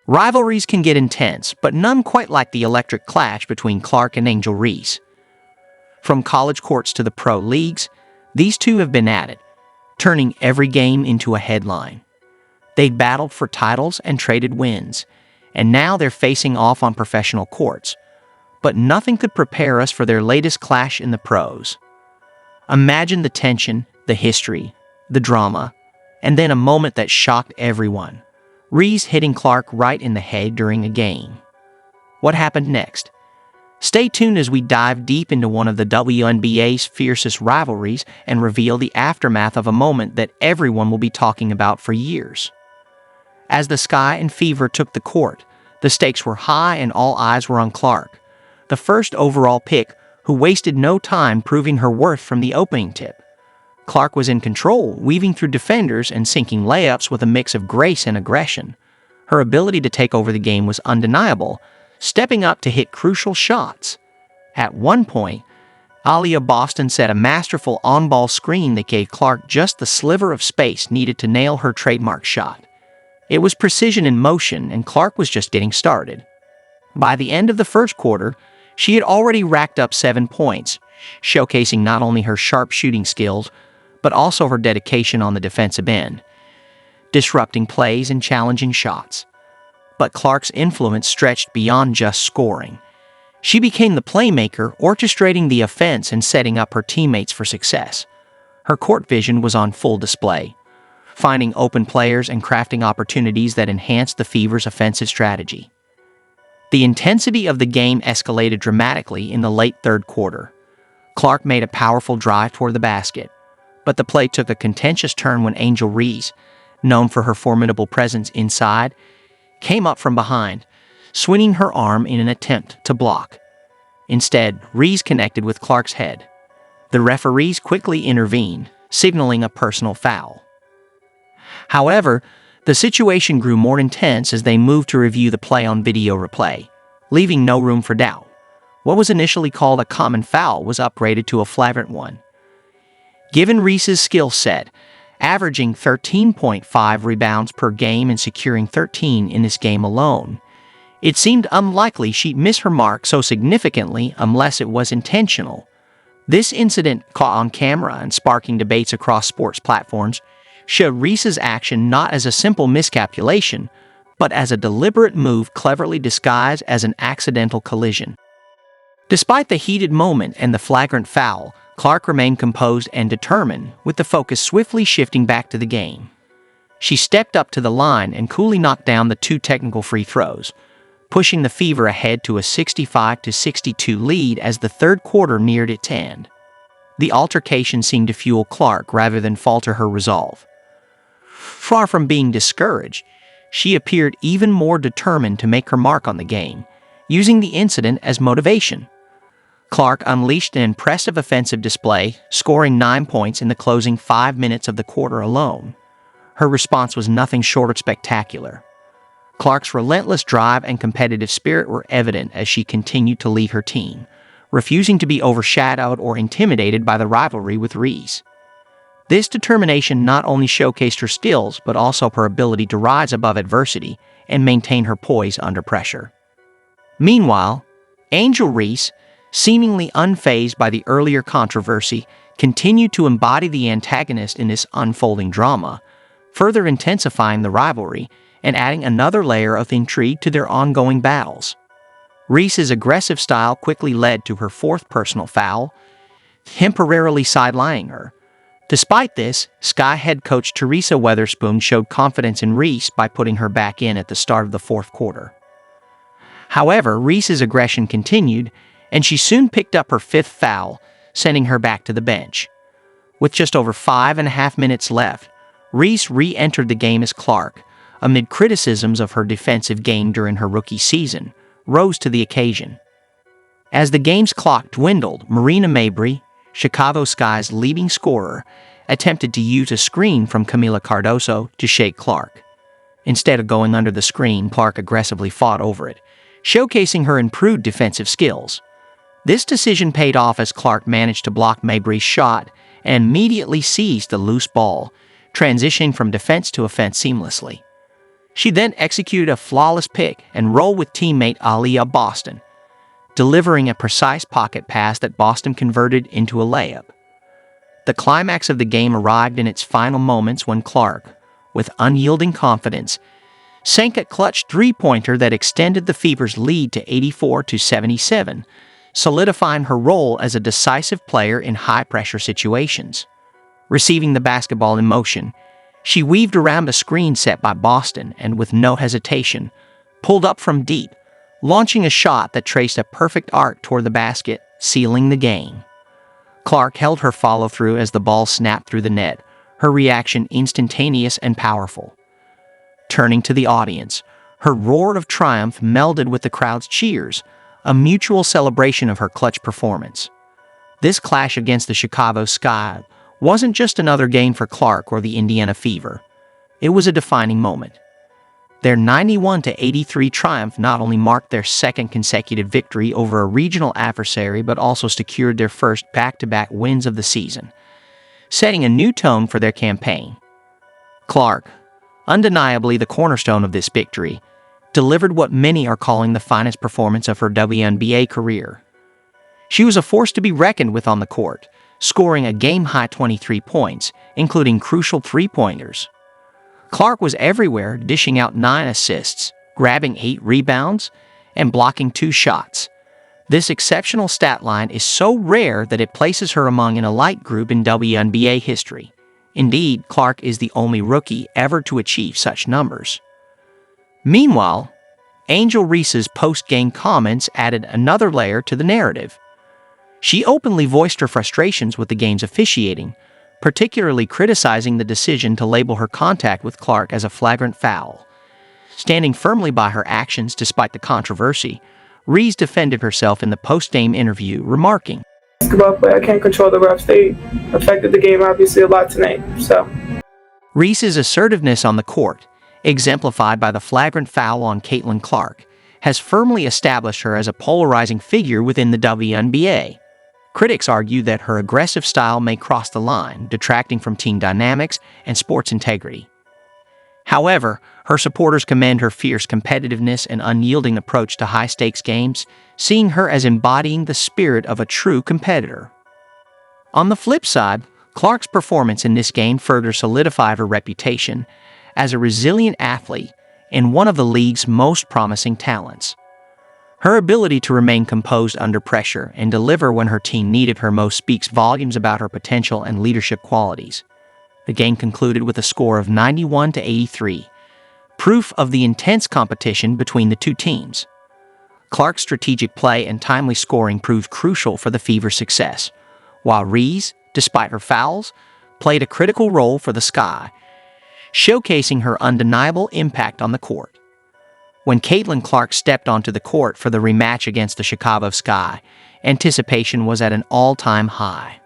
Rivalries can get intense, but none quite like the electric clash between Clark and Angel Reese. From college courts to the pro leagues, these two have been at it, turning every game into a headline. They'd battled for titles and traded wins, and now they're facing off on professional courts. But nothing could prepare us for their latest clash in the pros. Imagine the tension, the history, the drama, and then a moment that shocked everyone. Reese hitting Clark right in the head during a game. What happened next? Stay tuned as we dive deep into one of the WNBA's fiercest rivalries and reveal the aftermath of a moment that everyone will be talking about for years. As the Sky and Fever took the court, the stakes were high and all eyes were on Clark, the first overall pick who wasted no time proving her worth from the opening tip. Clark was in control, weaving through defenders and sinking layups with a mix of grace and aggression. Her ability to take over the game was undeniable, stepping up to hit crucial shots. At one point, Alia Boston set a masterful on-ball screen that gave Clark just the sliver of space needed to nail her trademark shot. It was precision in motion, and Clark was just getting started. By the end of the first quarter, she had already racked up 7 points, showcasing not only her sharp shooting skills, but also her dedication on the defensive end, disrupting plays and challenging shots. But Clark's influence stretched beyond just scoring. She became the playmaker, orchestrating the offense and setting up her teammates for success. Her court vision was on full display, finding open players and crafting opportunities that enhanced the Fever's offensive strategy. The intensity of the game escalated dramatically in the late third quarter. Clark made a powerful drive toward the basket, but the play took a contentious turn when Angel Reese, known for her formidable presence inside, came up from behind, swinging her arm in an attempt to block. Instead, Reese connected with Clark's head. The referees quickly intervened, signaling a personal foul. However, the situation grew more intense as they moved to review the play on video replay, leaving no room for doubt. What was initially called a common foul was upgraded to a flagrant one. Given Reese's skill set, averaging 13.5 rebounds per game and securing 13 in this game alone, it seemed unlikely she'd miss her mark so significantly unless it was intentional. This incident, caught on camera and sparking debates across sports platforms, showed Reese's action not as a simple miscalculation, but as a deliberate move cleverly disguised as an accidental collision. Despite the heated moment and the flagrant foul, Clark remained composed and determined, with the focus swiftly shifting back to the game. She stepped up to the line and coolly knocked down the 2 technical free throws, pushing the Fever ahead to a 65-62 lead as the third quarter neared its end. The altercation seemed to fuel Clark rather than falter her resolve. Far from being discouraged, she appeared even more determined to make her mark on the game, using the incident as motivation. Clark unleashed an impressive offensive display, scoring 9 points in the closing 5 minutes of the quarter alone. Her response was nothing short of spectacular. Clark's relentless drive and competitive spirit were evident as she continued to lead her team, refusing to be overshadowed or intimidated by the rivalry with Reese. This determination not only showcased her skills, but also her ability to rise above adversity and maintain her poise under pressure. Meanwhile, Angel Reese, seemingly unfazed by the earlier controversy, continued to embody the antagonist in this unfolding drama, further intensifying the rivalry and adding another layer of intrigue to their ongoing battles. Reese's aggressive style quickly led to her 4th personal foul, temporarily sidelining her. Despite this, Sky head coach Teresa Weatherspoon showed confidence in Reese by putting her back in at the start of the 4th quarter. However, Reese's aggression continued, and she soon picked up her 5th foul, sending her back to the bench. With just over 5.5 minutes left, Reese re-entered the game as Clark, amid criticisms of her defensive game during her rookie season, rose to the occasion. As the game's clock dwindled, Marina Mabrey, Chicago Sky's leading scorer, attempted to use a screen from Camila Cardoso to shake Clark. Instead of going under the screen, Clark aggressively fought over it, showcasing her improved defensive skills. This decision paid off as Clark managed to block Mabrey's shot and immediately seized the loose ball, transitioning from defense to offense seamlessly. She then executed a flawless pick and rolled with teammate Aaliyah Boston, delivering a precise pocket pass that Boston converted into a layup. The climax of the game arrived in its final moments when Clark, with unyielding confidence, sank a clutch three-pointer that extended the Fever's lead to 84-77, solidifying her role as a decisive player in high-pressure situations. Receiving the basketball in motion, she weaved around a screen set by Boston and, with no hesitation, pulled up from deep, launching a shot that traced a perfect arc toward the basket, sealing the game. Clark held her follow-through as the ball snapped through the net, her reaction instantaneous and powerful. Turning to the audience, her roar of triumph melded with the crowd's cheers, a mutual celebration of her clutch performance. This clash against the Chicago Sky wasn't just another game for Clark or the Indiana Fever. It was a defining moment. Their 91-83 triumph not only marked their second consecutive victory over a regional adversary but also secured their first back-to-back wins of the season, setting a new tone for their campaign. Clark, undeniably the cornerstone of this victory, delivered what many are calling the finest performance of her WNBA career. She was a force to be reckoned with on the court, scoring a game-high 23 points, including crucial three-pointers. Clark was everywhere, dishing out 9 assists, grabbing 8 rebounds, and blocking 2 shots. This exceptional stat line is so rare that it places her among an elite group in WNBA history. Indeed, Clark is the only rookie ever to achieve such numbers. Meanwhile, Angel Reese's post-game comments added another layer to the narrative. She openly voiced her frustrations with the game's officiating, particularly criticizing the decision to label her contact with Clark as a flagrant foul. Standing firmly by her actions despite the controversy, Reese defended herself in the post-game interview, remarking, "Basketball player, I can't control the refs. They affected the game obviously a lot tonight." Reese's assertiveness on the court, exemplified by the flagrant foul on Caitlin Clark, has firmly established her as a polarizing figure within the WNBA. Critics argue that her aggressive style may cross the line, detracting from team dynamics and sports integrity. However, her supporters commend her fierce competitiveness and unyielding approach to high-stakes games, seeing her as embodying the spirit of a true competitor. On the flip side, Clark's performance in this game further solidified her reputation as a resilient athlete and one of the league's most promising talents. Her ability to remain composed under pressure and deliver when her team needed her most speaks volumes about her potential and leadership qualities. The game concluded with a score of 91-83, proof of the intense competition between the two teams. Clark's strategic play and timely scoring proved crucial for the Fever's success, while Reese, despite her fouls, played a critical role for the Sky, showcasing her undeniable impact on the court. When Caitlin Clark stepped onto the court for the rematch against the Chicago Sky, anticipation was at an all-time high.